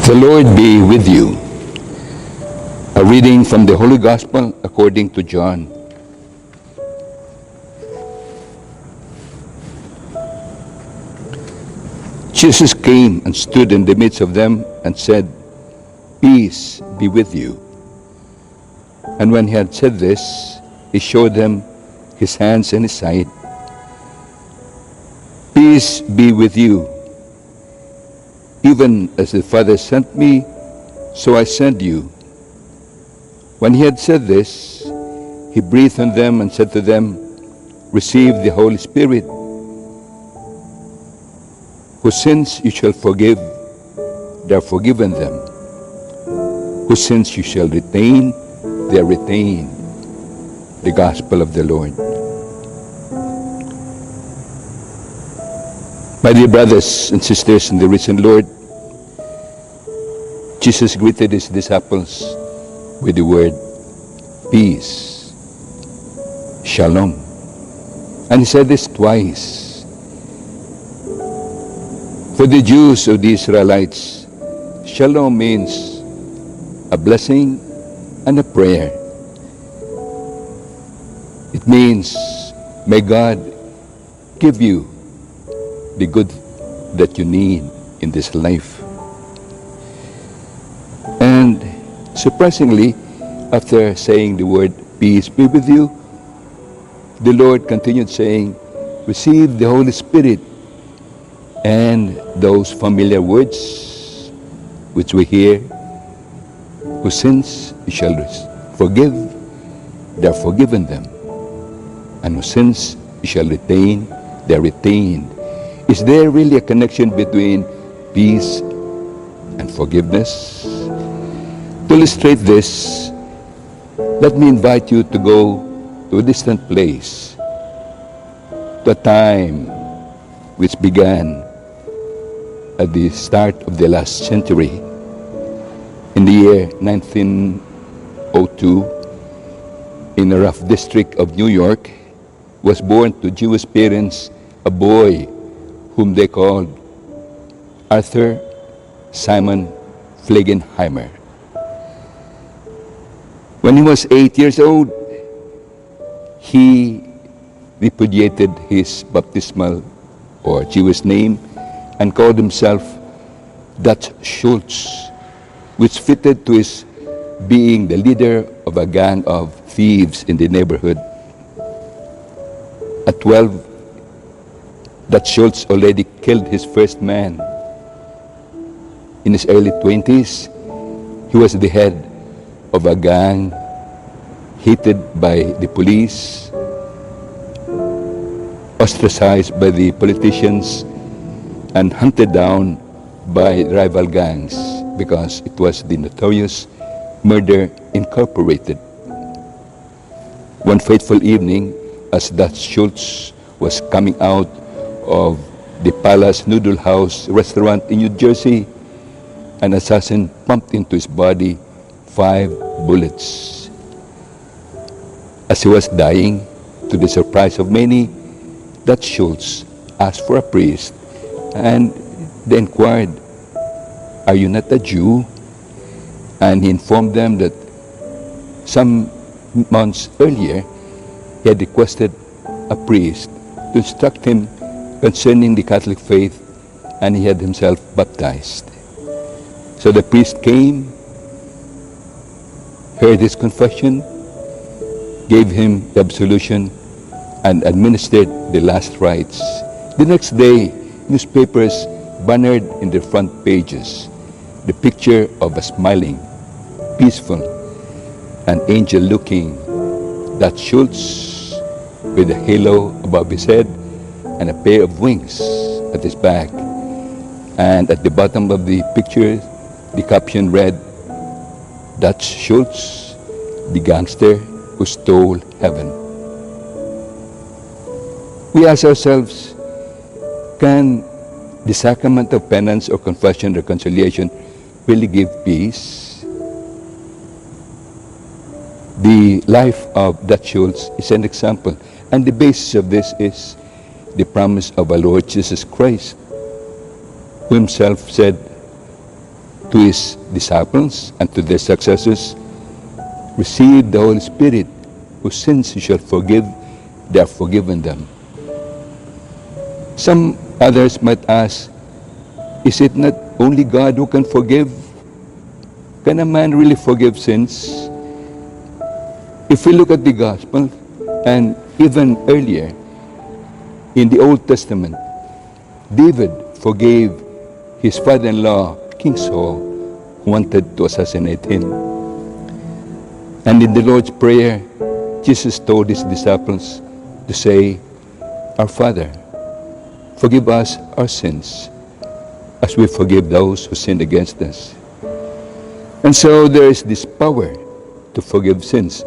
The Lord be with you. A reading from the Holy Gospel according to John. Jesus came and stood in the midst of them and said, "Peace be with you." And when he had said this, he showed them his hands and his side. "Peace be with you. Even as the Father sent me, so I send you." When he had said this, he breathed on them and said to them, "Receive the Holy Spirit. Whose sins you shall forgive, they are forgiven them. Whose sins you shall retain, they are retained." The Gospel of the Lord. My dear brothers and sisters in the risen Lord, Jesus greeted his disciples with the word peace, shalom. And he said this twice. For the Jews of the Israelites, shalom means a blessing and a prayer. It means, may God give you the good that you need in this life. And surprisingly, after saying the word peace be with you, the Lord continued saying, receive the Holy Spirit. And those familiar words which we hear, whose sins you shall forgive, they are forgiven them. And whose sins you shall retain, they are retained. Is there really a connection between peace and forgiveness? To illustrate this, let me invite you to go to a distant place, to a time which began at the start of the last century. In the year 1902, in a rough district of New York, was born to Jewish parents a boy whom they called Arthur Simon Flegenheimer. When he was 8 years old, he repudiated his baptismal or Jewish name and called himself Dutch Schultz, which fitted to his being the leader of a gang of thieves in the neighborhood. At 12, Dutch Schultz already killed his first man. In his early 20s, he was the head of a gang hated by the police, ostracized by the politicians, and hunted down by rival gangs because it was the notorious Murder Incorporated. One fateful evening, as Dutch Schultz was coming out of the Palace Noodle House restaurant in New Jersey, an assassin pumped into his body 5 bullets. As he was dying, to the surprise of many, Dutch Schultz asked for a priest, and they inquired, "Are you not a Jew?" And he informed them that some months earlier, he had requested a priest to instruct him concerning the Catholic faith, and he had himself baptized. So the priest came, heard his confession, gave him the absolution, and administered the last rites. The next day, newspapers bannered in their front pages the picture of a smiling, peaceful, and angel-looking Dutch Schultz with a halo above his head and a pair of wings at his back. And at the bottom of the picture, the caption read, "Dutch Schultz, the gangster who stole heaven." We ask ourselves, can the sacrament of penance or confession or reconciliation really give peace? The life of Dutch Schultz is an example, and the basis of this is the promise of our Lord Jesus Christ, who himself said, to his disciples and to their successors, receive the Holy Spirit, whose sins you shall forgive, they are forgiven them. Some others might ask, is it not only God who can forgive? Can a man really forgive sins? If we look at the Gospel, and even earlier in the Old Testament, David forgave his father-in-law, King Saul, who wanted to assassinate him. And in the Lord's Prayer, Jesus told his disciples to say, Our Father, forgive us our sins, as we forgive those who sin against us. And so there is this power to forgive sins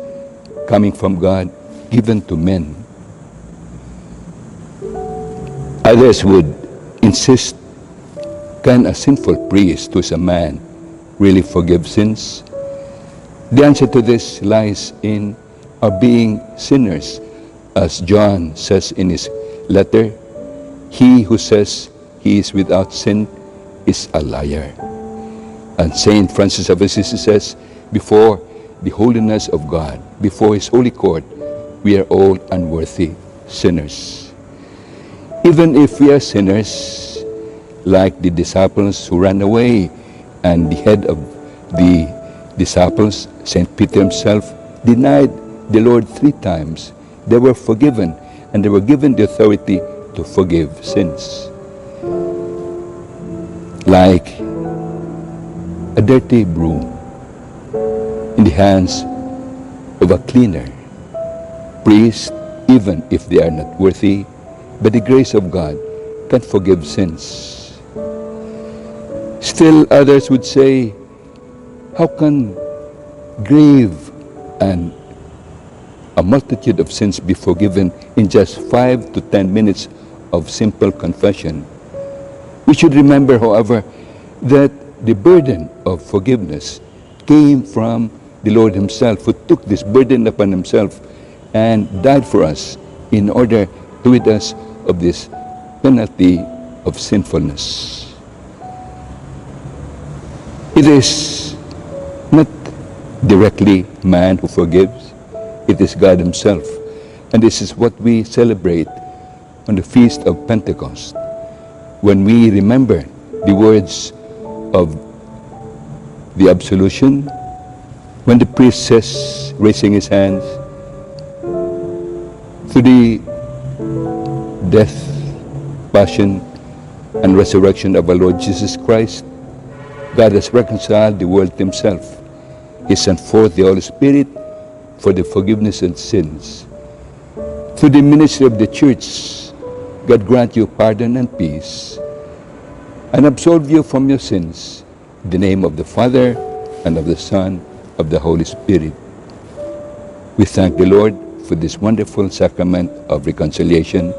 coming from God, given to men. Others would insist, can a sinful priest who is a man really forgive sins? The answer to this lies in our being sinners. As John says in his letter, he who says he is without sin is a liar. And Saint Francis of Assisi says, before the holiness of God, before his holy court, we are all unworthy sinners. Even if we are sinners, like the disciples who ran away, and the head of the disciples, Saint Peter himself, denied the Lord 3 times, they were forgiven, and they were given the authority to forgive sins. Like a dirty broom in the hands of a cleaner. Priests, even if they are not worthy, by the grace of God, can forgive sins. Still others would say, how can grave and a multitude of sins be forgiven in just 5 to 10 minutes of simple confession? We should remember, however, that the burden of forgiveness came from the Lord himself, who took this burden upon himself and died for us in order to rid us of this penalty of sinfulness. It is not directly man who forgives, it is God himself. And this is what we celebrate on the Feast of Pentecost, when we remember the words of the absolution, when the priest says, raising his hands, through the death, passion, and resurrection of our Lord Jesus Christ, God has reconciled the world to himself. He sent forth the Holy Spirit for the forgiveness of sins. Through the ministry of the church, God grant you pardon and peace, and absolve you from your sins, in the name of the Father, and of the Son, of the Holy Spirit. We thank the Lord for this wonderful sacrament of reconciliation,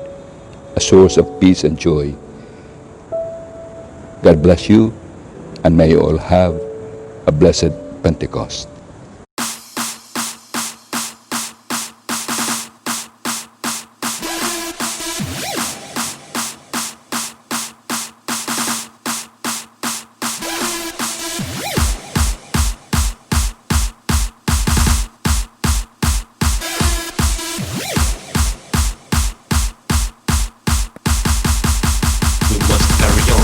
a source of peace and joy. God bless you, and may you all have a blessed Pentecost. We must carry on.